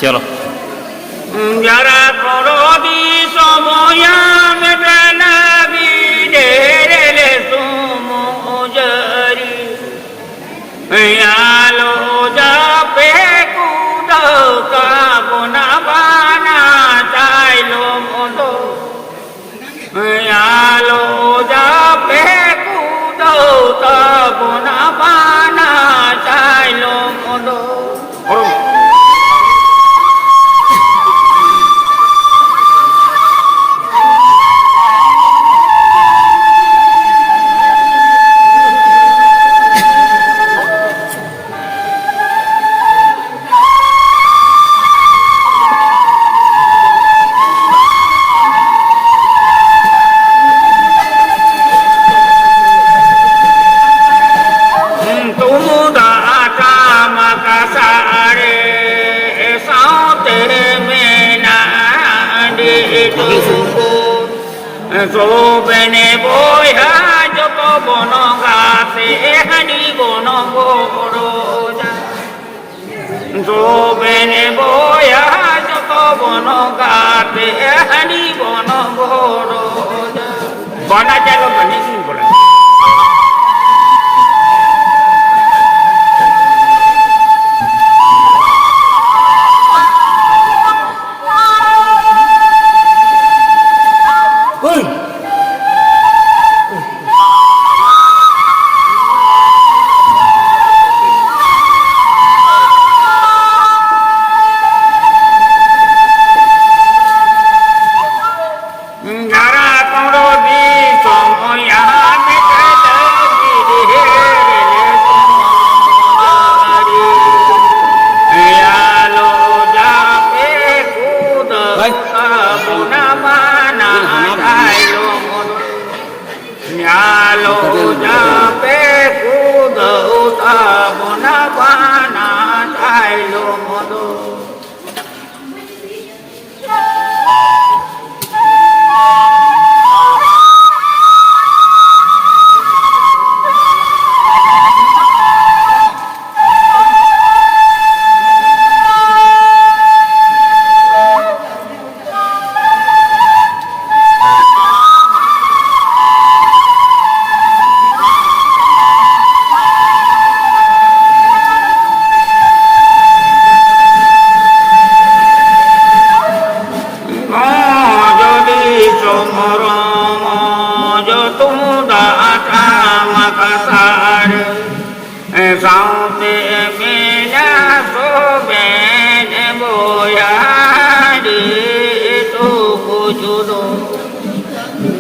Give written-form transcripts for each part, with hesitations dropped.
चलो जरा करो दी समया में लगी डेरे सुमो जरी यालो जा पे कूदो का बुना बाना चाइलो मोदो यालो जा पे कूदो का बुना बाना चाइलो Modi so bene boya joko bono gate hani bono goroja so bene boya joko bono gate hani bono goroja bana jago bani sin bola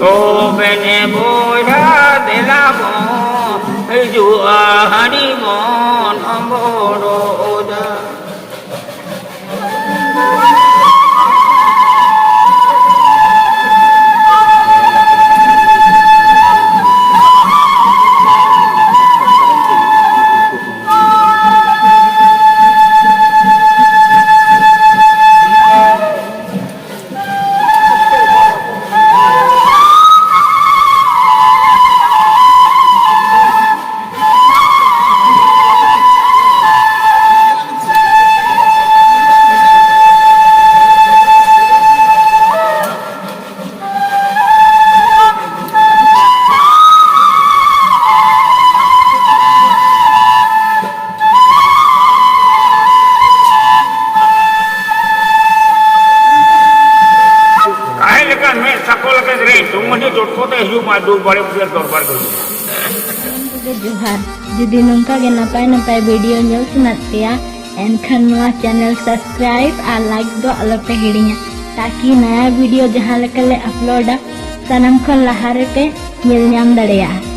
Oh, bene boya de la bon, ju ahani mon amboro oda. Johar, jadi nungka ge napai video nyel sunat ya, enkan nuah channel subscribe और like दो अलग पे हिड़िया ताकि नया video जहाँ लेकर ले upload sanam kon lahare pe nyel nyam darea.